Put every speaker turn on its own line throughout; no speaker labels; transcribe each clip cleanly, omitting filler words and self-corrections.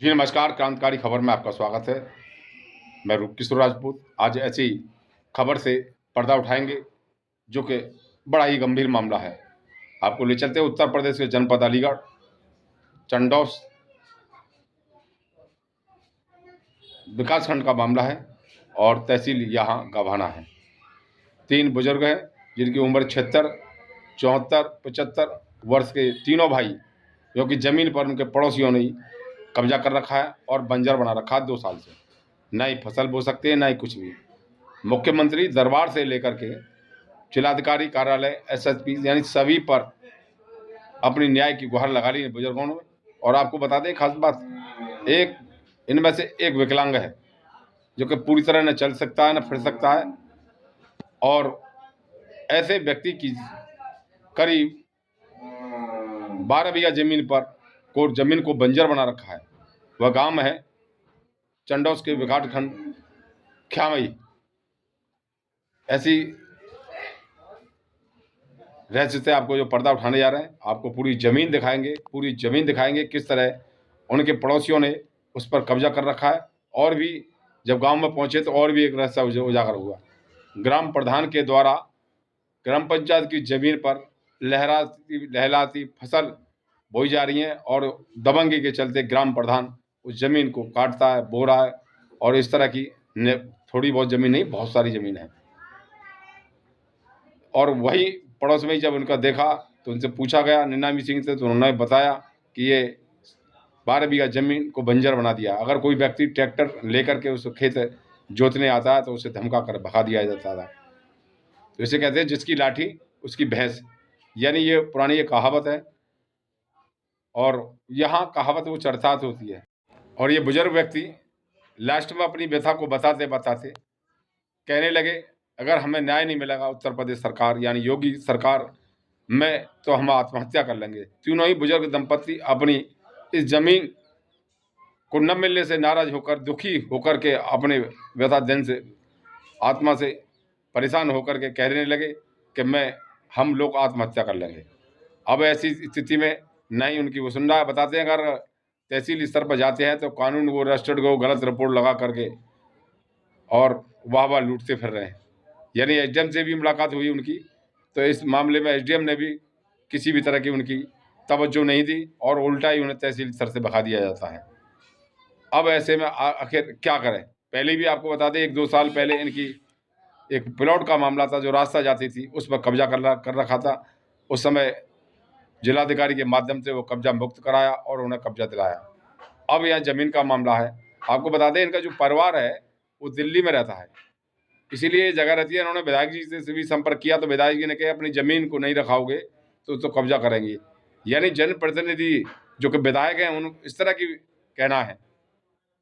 जी नमस्कार, क्रांतिकारी खबर में आपका स्वागत है। मैं रूपकिशोर राजपूत। आज ऐसी खबर से पर्दा उठाएंगे जो कि बड़ा ही गंभीर मामला है। आपको ले चलते हैं उत्तर प्रदेश के जनपद अलीगढ़ चंडौस विकासखंड का मामला है और तहसील यहाँ गभाना है। 3 बुजुर्ग हैं जिनकी उम्र 76, 74, 75 वर्ष के तीनों भाई, जो कि जमीन पर उनके पड़ोसियों ने कब्जा कर रखा है और बंजर बना रखा है 2 साल से। ना ही फसल बो सकते हैं, ना ही कुछ भी। मुख्यमंत्री दरबार से लेकर के जिलाधिकारी कार्यालय, एसएसपी यानी सभी पर अपनी न्याय की गुहार लगा ली बुजुर्गों ने। और आपको बता दें खास बात, एक इनमें से एक विकलांग है जो कि पूरी तरह न चल सकता है न फिर सकता है। और ऐसे व्यक्ति की करीब 12 बीघा जमीन पर जमीन को बंजर बना रखा है। वह गांव है चंडौस के विकासखंड ख्यामई। ऐसी रहस्य से आपको जो पर्दा उठाने जा रहे हैं, आपको पूरी ज़मीन दिखाएंगे किस तरह उनके पड़ोसियों ने उस पर कब्जा कर रखा है। और भी जब गांव में पहुंचे तो और भी एक रहस्य उजागर हुआ। ग्राम प्रधान के द्वारा ग्राम पंचायत की ज़मीन पर लहलाती फसल बोई जा रही हैं और दबंगी के चलते ग्राम प्रधान उस ज़मीन को काटता है, बो रहा है। और इस तरह की थोड़ी बहुत ज़मीन नहीं, बहुत सारी ज़मीन है। और वही पड़ोस में जब उनका देखा तो उनसे पूछा गया निन्नामी सिंह से, तो उन्होंने बताया कि ये 12 बीघा ज़मीन को बंजर बना दिया। अगर कोई व्यक्ति ट्रैक्टर लेकर के उस खेत जोतने आता है तो उसे धमका कर भगा दिया जाता था। तो इसे कहते हैं जिसकी लाठी उसकी भैंस, यानी ये पुरानी एक कहावत है और यहाँ कहावत वो चर्चात होती है। और ये बुजुर्ग व्यक्ति लास्ट में अपनी व्यथा को बताते बताते कहने लगे, अगर हमें न्याय नहीं मिलेगा उत्तर प्रदेश सरकार यानी योगी सरकार में, तो हम आत्महत्या कर लेंगे। तीनों ही बुजुर्ग दंपत्ति अपनी इस जमीन को न मिलने से नाराज होकर, दुखी होकर के, अपने व्यथा दिन से आत्मा से परेशान होकर के कहने लगे कि हम लोग आत्महत्या कर लेंगे। अब ऐसी स्थिति में नहीं उनकी वो सुन रहा है। बताते हैं अगर तहसील स्तर पर जाते हैं तो कानून वो रजिस्टर्ड को गलत रिपोर्ट लगा करके और वाह लूटते फिर रहे हैं। यानी एसडीएम से भी मुलाकात हुई उनकी, तो इस मामले में एसडीएम ने भी किसी भी तरह की उनकी तवज्जो नहीं दी और उल्टा ही उन्हें तहसील स्तर से भगा दिया जाता है। अब ऐसे में आखिर क्या करें। पहले भी आपको बता दें 1-2 साल पहले इनकी एक प्लॉट का मामला था, जो रास्ता जाती थी उस पर कब्जा कर रखा था। उस समय जिलाधिकारी के माध्यम से वो कब्जा मुक्त कराया और उन्हें कब्जा दिलाया। अब यहाँ ज़मीन का मामला है। आपको बता दें इनका जो परिवार है वो दिल्ली में रहता है, इसीलिए जगह रहती है। इन्होंने विधायक जी से भी संपर्क किया तो विधायक जी ने कहा अपनी ज़मीन को नहीं रखाओगे तो कब्जा करेंगे। यानी जनप्रतिनिधि जो कि विधायक हैं उन इस तरह की कहना है।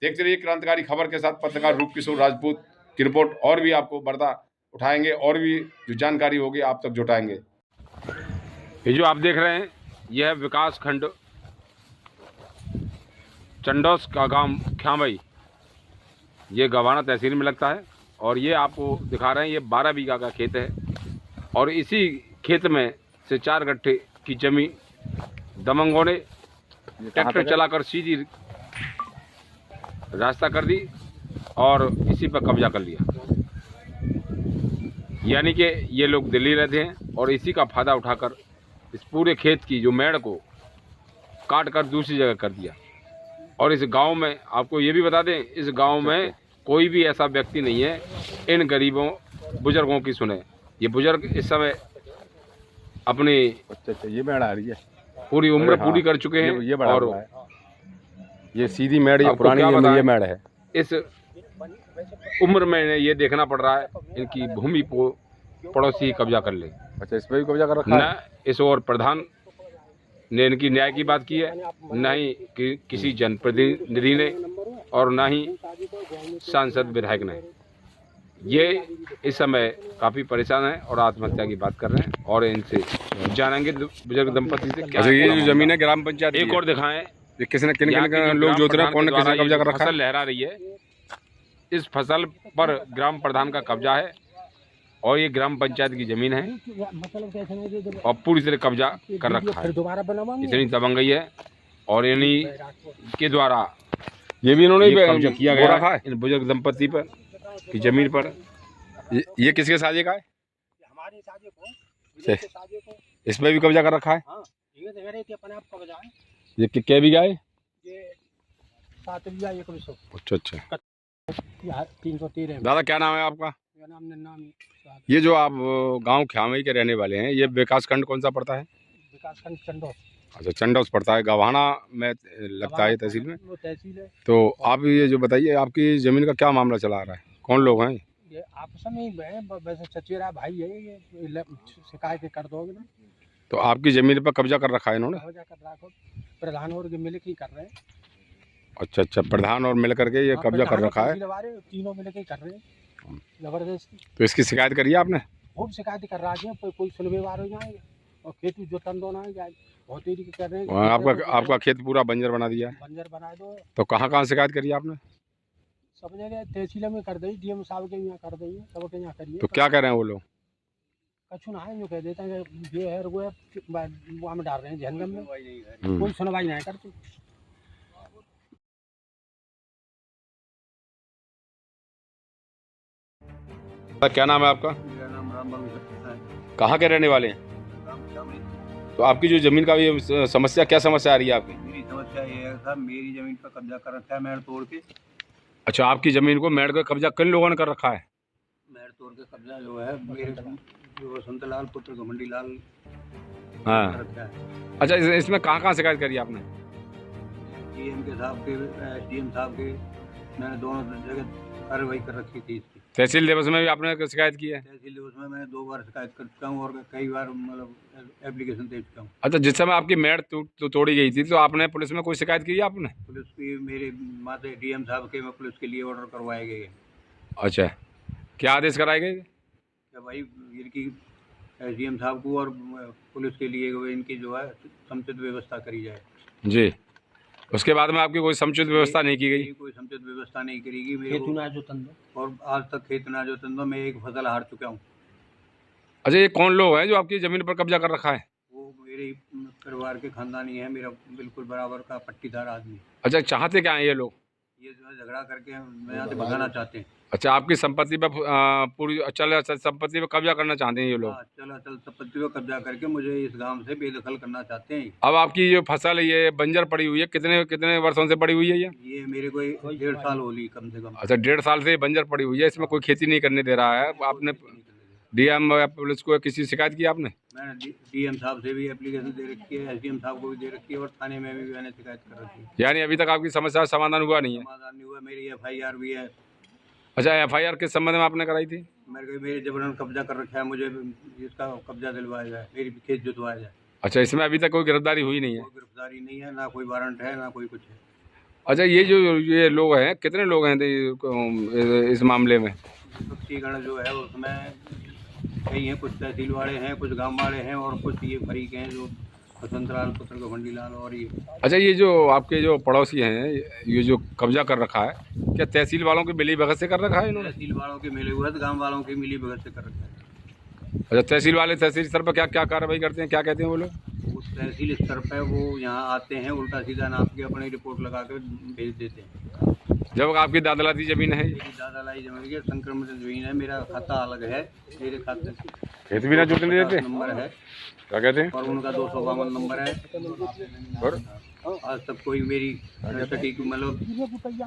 देखते रहिए क्रांतिकारी खबर के साथ पत्रकार रूपकिशोर राजपूत की रिपोर्ट। और भी आपको पर्दा उठाएंगे और भी जो जानकारी होगी आप तक जुटाएंगे। ये जो आप देख रहे हैं यह विकास खंड चंडौस का गांव ख्यामई, ये गवाना तहसील में लगता है। और ये आपको दिखा रहे हैं ये 12 बीघा का खेत है और इसी खेत में से 4 गट्ठे की जमीन दबंगों ने ट्रैक्टर चलाकर सीधी रास्ता कर दी और इसी पर कब्जा कर लिया। यानी कि ये लोग दिल्ली रहते हैं और इसी का फ़ायदा उठाकर इस पूरे खेत की जो मेड़ को काट कर दूसरी जगह कर दिया। और इस गांव में आपको ये भी बता दें, इस गांव में कोई भी ऐसा व्यक्ति नहीं है इन गरीबों बुजुर्गों की सुने। ये बुजुर्ग इस समय अपनी
ये मेड़ आ रही है,
पूरी उम्र पूरी कर चुके हैं।
ये और ये सीधी मेड़, ये पुरानी ये मेड़ है।
इस उम्र में ये देखना पड़ रहा है इनकी भूमि को पड़ोसी कब्जा कर ले।
अच्छा, इस पर भी कब्जा कर रखा है।
न इस और प्रधान ने इनकी न्याय की बात की है, न ही किसी जनप्रतिनिधि ने और न ही सांसद विधायक ने। ये इस समय काफ़ी परेशान है और आत्महत्या की बात कर रहे हैं। और इनसे जानेंगे बुजुर्ग दंपति से क्या।
अच्छा, ये जो जमीन है ग्राम पंचायत
एक और दिखाएं,
किसने किन लोग जोत रहे हैं, कौन किसने कब्जा कर रखा है।
फसल लहरा रही है, इस फसल पर ग्राम प्रधान का कब्जा है और ये ग्राम पंचायत की जमीन है और पूरी तरह कब्जा कर रखा है। इतनी दबंगई है और इन्हीं के द्वारा
ये भी इन्होंने
ये कब्जा किया गया
रखा
है इन बुजुर्ग दंपति पर की जमीन पर। ये किसके साझे का है?
हमारे साझे को,
से-
विदेश के साझे को।
इसमें भी कब्जा कर रखा है।
हाँ, ये तो मेरे थे अपने आप कब्जा है।
ये क्या बीघा है?
ये 7 बीघा 100।
अच्छा अच्छा।
यार 313
दादा क्या नाम है आपका?
मेरा नाम नाम
ये जो आप गांव ख्यामई के रहने वाले हैं, ये विकास खंड कौन सा पड़ता है?
विकासखंड चंडोस।
अच्छा, चंडौस पड़ता है, गवाना में लगता है तहसील में।
वो तहसील है।
तो आप ये जो बताइए, आपकी ज़मीन का क्या मामला चला आ रहा है? कौन लोग हैं?
ये आपस में ही है, वैसे चचेरा भाई है ये, शिकायत कर दोगे ना।
तो आपकी ज़मीन पर कब्जा कर रखा है इन्होंने?
कब्जा कर रखो, प्रधान और मिल के ही कर रहे हैं।
अच्छा अच्छा, प्रधान और मिल करके ये
हाँ,
कब्जा कर
प्रधान और
रखा है।
तहसील वाले तीनों मिल के ही कर रहे हैं जबरदस्ती।
तो इसकी शिकायत करी आपने?
खूब शिकायत कर रहा है, कोई सुनवेवार हो जाए और खेत जोतन दो ना जाए, बहुत देरी कर रहे हैं।
आपका खेत पूरा बंजर बना दिया है।
बंजर बना दो।
तो कहाँ कहाँ शिकायत करी आपने?
सब जगह तहसील में कर दी, डीएम साहब के यहाँ कर दी, सबके यहाँ करिए।
तो क्या कह रहे हैं वो लोग?
कछु ना है, जो कह देते हैं कि ये है वो है, वहाँ में डाल रहे हैं जहन्नम में।
हम्म।
कोई सुनवाई नहीं करती।
क्या नाम है आपका?
मेरा नाम राम है।
कहाँ के रहने वाले हैं? तो आपकी जो ज़मीन का ये समस्या, क्या समस्या आ रही है आपकी?
मेरी समस्या ये है साहब, मेरी जमीन पर कब्जा कर रखा है मेड़ तोड़ के।
अच्छा, आपकी ज़मीन को मेड़ का कब्जा किन लोगों ने कर रखा है?
मेड़ तोड़ के कब्जा जो है मेरे जो वसंत लाल पुत्र घमंडी लाल
हाँ।
कर रखा है।
अच्छा, इसमें कहाँ कहाँ शिकायत करी आपने?
डीएम के साहब के, डीएम साहब के, मैंने दोनों जगह कार्रवाई कर रखी थी इसकी।
तहसील दिवस में भी आपने शिकायत की है?
तहसील दिवस में मैंने 2 बार शिकायत कर चुका हूँ और कई बार मतलब एप्लीकेशन दे चुका हूँ।
अच्छा, जिस समय आपकी मेड़ तोड़ी गई थी, तो आपने पुलिस में कोई शिकायत की है आपने?
पुलिस की मेरे माते डीएम साहब के में पुलिस के लिए ऑर्डर करवाए गए हैं।
अच्छा, क्या आदेश कराए गए?
क्या भाई इनकी डीएम साहब को और पुलिस के लिए इनकी जो है समुचित व्यवस्था करी जाए।
जी। उसके बाद में आपकी कोई समुचित व्यवस्था नहीं की गई?
कोई समुचित व्यवस्था नहीं करेगी मेरे को, और आज तक खेत ना जो तंदो मैं एक फसल हार चुका हूँ।
अच्छा, ये कौन लोग हैं जो आपकी ज़मीन पर कब्जा कर रखा है?
वो मेरे परिवार के खानदानी है, मेरा बिल्कुल बराबर का पट्टीदार आदमी।
अच्छा, चाहते क्या हैं ये लोग?
ये जो है झगड़ा करके मैं यहाँ से भगाना चाहते हैं।
अच्छा, आपकी संपत्ति पर पूरी अचल संपत्ति पर कब्जा करना चाहते हैं ये लोग?
हाँ, चल संपत्ति को कब्जा करके मुझे इस गांव से बेदखल करना चाहते हैं।
अब आपकी जो फसल है ये बंजर पड़ी हुई है, कितने कितने वर्षों से पड़ी हुई है ये?
ये मेरे को 1.5 साल हो ली कम से कम।
अच्छा, 1.5 साल से ये बंजर पड़ी हुई है, इसमें कोई खेती नहीं करने दे रहा है। आपने डीएम या पुलिस को किसी शिकायत की आपने?
मैंने डीएम साहब से भी एप्लीकेशन दे रखी है, एसडीएम साहब को भी दे रखी है और थाने में भी मैंने शिकायत कर रखी है।
यानी अभी तक आपकी समस्या का समाधान हुआ नहीं है?
समाधान नहीं हुआ। मेरी एफआईआर भी है।
अच्छा, एफआईआर किस संबंध में आपने कराई थी?
मेरे जबरन कब्जा कर रखा है, मुझे इसका कब्जा दिलवाया जाए, मेरी खेत जुतवाया जाए।
अच्छा, इसमें अभी तक कोई गिरफ्तारी हुई नहीं है?
कोई गिरफ्तारी नहीं है, ना कोई वारंट है, ना कोई कुछ है।
अच्छा, ये लोग हैं, कितने लोग हैं इस मामले में?
पक्षीगण जो है उसमें कई हैं, कुछ तहसील वाले हैं, कुछ गांव वाले हैं और कुछ ये फरीक हैं जो वसंत लाल पुत्र घमंडी लाल और ये।
अच्छा, ये जो आपके जो पड़ोसी हैं, ये जो कब्जा कर रखा है, क्या तहसील वालों की मिली भगत से कर रखा है इन्होंने?
तहसील वालों के मिले हुए गांव वालों की मिली भगत से कर रखा है।
अच्छा, तहसील वाले तहसील स्तर पर क्या क्या कार्रवाई करते हैं, क्या कहते हैं वो लोग?
वो तहसील स्तर पर वो यहाँ आते हैं, उल्टा सीधा नाप के अपनी रिपोर्ट लगा कर भेज देते हैं।
जब आपकी दादलाती ज़मीन है?
मेरी दादा लाई जमीन की संक्रमित ज़मीन है, मेरा खाता अलग है, मेरे खाते
खेत भी ना जोतने देते?
नंबर है,
क्या कहते हैं?
और उनका 252 नंबर है।
और
आज तक कोई मेरी सटीक मतलब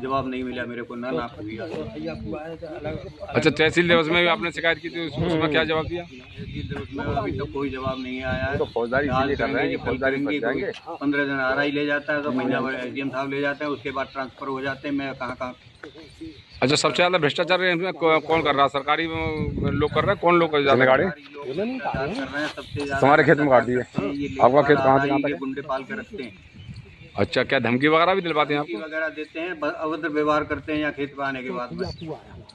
जवाब नहीं मिला मेरे को, ना नाप हुई।
अच्छा, तहसील दिवस में भी आपने शिकायत की थी, उसमें क्या जवाब दिया?
तहसील दिवस में अभी तक कोई जवाब नहीं आया है।
तो फौजदारी इसीलिए कर रहे हैं, फौजदारी फंस जाएंगे।
15 दिन आ रहा ही ले जाता है, तो महीना भर एसडीएम साहब ले जाते हैं, उसके बाद ट्रांसफर हो जाते हैं। मैं कहाँ
अच्छा, सबसे ज़्यादा भ्रष्टाचार इसमें कौन कर रहा है? सरकारी लोग कर रहे हैं? कौन लोग कर रहे हैं?
गाड़ी
कर रहे हैं सबसे ज्यादा।
तुम्हारे खेत में काट दिए। आपका खेत कहाँ से कहाँ तक
ये
है?
गुंडे पाल के रखते हैं।
अच्छा, क्या धमकी वगैरह भी दिलवाते हैं
धमकी
आपको?
वगैरह देते हैं, अभद्र व्यवहार करते हैं या खेत पे आने के बाद में।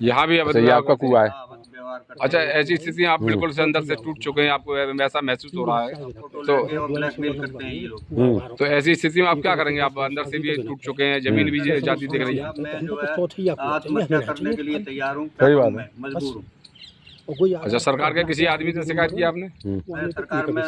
यहाँ भी
अच्छा, ये आपका कुआ है?
हाँ, अभद्र व्यवहार करते
अच्छा, ऐसी स्थिति आप बिल्कुल से अंदर से टूट चुके हैं, आपको ऐसा महसूस हो रहा है?
हैं, फोटो लेके और ब्लैकमेल करते हैं ये लोग।
तो ऐसी स्थिति में आप क्या करेंगे? आप अंदर से भी टूट चुके हैं, जमीन भी जाती दिख रही है।
अब मैं जो है आत्महत्या करने के लिए तैयार हूँ,
सही बात है।
मैं मजबूर हूँ।
अच्छा, सरकार के किसी आदमी से शिकायत की आपने?
मैं सरकार में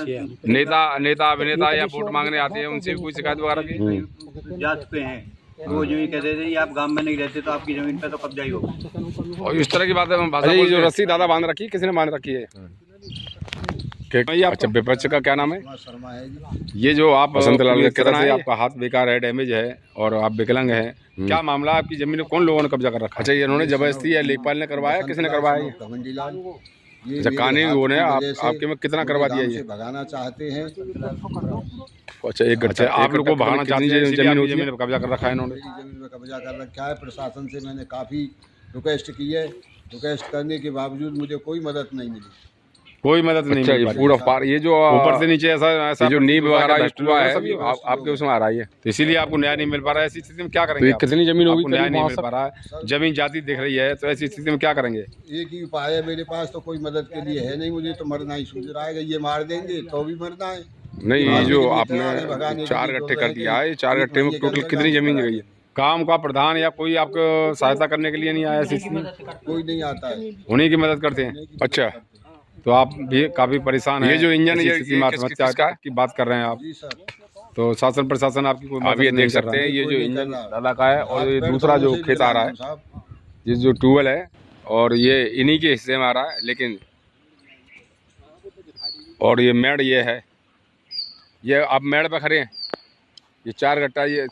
नेता अभिनेता या वोट मांगने आते हैं, उनसे भी कोई शिकायत वगैरह की?
जा चुके हैं, तो वो जो ये कहते थे, आप गांव में नहीं रहते तो आपकी जमीन पे तो कब्जा ही होगा।
और इस तरह की बातें भाषा
अच्छा, ये
बोलते
जो
हैं।
रस्सी दादा बांध रखी है, किसने बांध रखी है? अच्छा, विपक्ष का क्या नाम है?
शर्मा है जी।
ये जो आप
बसंत लाल
पूरी
कितना
तरह से
है?
आपका हाथ बेकार है, डैमेज है और आप विकलांग हैं, क्या मामला? आपकी जमीन को कौन लोगों ने कब्जा कर रखा?
अच्छा, ये इन्होंने जबरदस्ती या लेखपाल ने करवाया, किसने करवाया? अच्छा, कानूनी वो ने आपके में कितना करवा दिया ये?
भगाना चाहते हैं।
अच्छा, एक
अच्छा, आप लोग को भगाना चाहते हैं, इसीलिए
जमीन
आपकी
होती है?
जमीन पर कब्जा कर रखा है इन्होंने।
मेरी जमीन पर कब्जा कर रखा है। प्रशासन से मैंने काफ़ी रिक्वेस्ट की है। रिक्वेस्ट करने के बावजूद मुझे कोई मदद नहीं मिली।
कोई मदद नहीं
अच्छा,
मिल
ये
पाती।
फूड ऑफ पार, ये जो
ऊपर से नीचे ऐसा ऐसा
ये जो नींव वगैरह
भ्रष्ट
हुआ है,
सभी
आपके उसमें आ रहा है ये।
तो इसीलिए आपको न्याय नहीं मिल पा रहा है। ऐसी स्थिति में क्या
तो
करेंगे
ये
आप?
कितनी जमीन होगी
आपको न्याय
करीब
नहीं
वहाँ
मिल
से?
पा रहा है, जमीन जाती दिख रही है, तो ऐसी स्थिति में क्या करेंगे?
एक ही उपाय है मेरे पास, तो कोई मदद के लिए है नहीं। मुझे तो मरना ही सूझ रहा है। ये मार देंगे तो भी मरना है।
नहीं, ये जो
भगाने
आपने
के
4
लिए
गट्टे
तो
कर
रहेंगे।
दिया है, ये 4 गट्टे में
ये
टोटल
कर
कितनी जमीन गई है?
काम का प्रधान या कोई आपको सहायता करने के लिए नहीं आया ऐसी स्थिति में?
कोई नहीं आता है।
उन्हीं की मदद करते हैं।
अच्छा,
तो आप भी काफी परेशान हैं।
ये जो इंजन
ऐसी
ये
स्थिति में
किसका
आत्महत्या
है?
की बात कर रहे हैं आप,
जी सर।
तो शासन प्रशासन आपकी कोई
आप ये
मदद
देख
नहीं कर
सकते
रहा
हैं,
है।
ये जो
कोई नहीं
इंजन
कर रहा।
दादा का है और ये
हाथ पैर
दूसरा जो
दोनों से
खेत आ रहा है,
साहब।
ये जो ट्यूबवेल है और ये इन्हीं के हिस्से में आ रहा है। लेकिन और ये मेड़ ये है, ये आप मेड़ पे खड़े हैं, ये 4 गट्टा, ये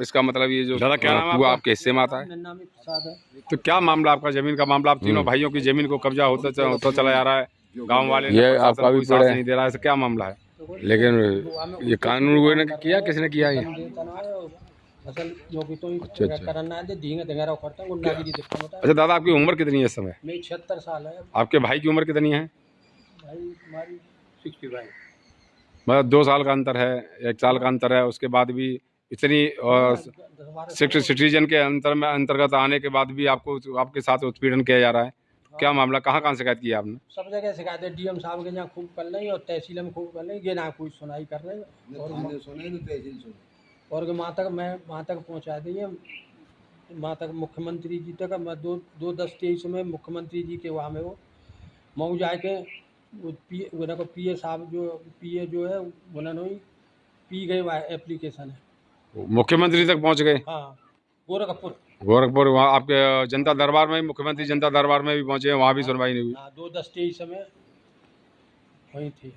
इसका मतलब ये जो
दादा, क्या नाम है
कुआ
आपका?
आपके हिस्से में आता है।
तो क्या मामला आपका जमीन का मामला? आप तीनों भाइयों की जमीन को कब्जा होता चला जा रहा है, गांव वाले ने
ये
प्रशासन
आपका भी
कोई साथ
पेड़ है।
नहीं दे रहा है, ऐसा क्या मामला है?
लेकिन ये कानून वो ने किया, किसने किया ये? अच्छा, अच्छा।
अच्छा दादा, आपकी उम्र कितनी है इस समय?
मेरी 76 साल है
आपके भाई की उम्र कितनी है?
भाई, हमारी 65।
मतलब 2 साल का अंतर है, 1 साल का अंतर है, उसके बाद भी इतनी 6 सिटीजन के अंतर्गत आने के बाद भी आपको आपके साथ उत्पीड़न किया जा रहा है, क्या मामला? कहाँ शिकायत की है आपने?
सब जगह शिकायत है। डीएम साहब के यहाँ खूब कर रही और तहसील में खूब कर रही, ये ना कोई सुनाई कर रही और वहाँ तक पहुँचा दी है, वहाँ तक मुख्यमंत्री जी तक। मैं 2/10/23 में मुख्यमंत्री जी के वहाँ में वो मऊ जाके वो पीए साहब जो है उन्होंने पी गए एप्लीकेशन है।
मुख्यमंत्री तक पहुंच गए?
हाँ,
गोरखपुर वहाँ आपके जनता दरबार में, मुख्यमंत्री जनता दरबार में भी पहुंचे हैं, वहाँ भी सुनवाई नहीं हुई?
हाँ, 2/10/23 में वही थी।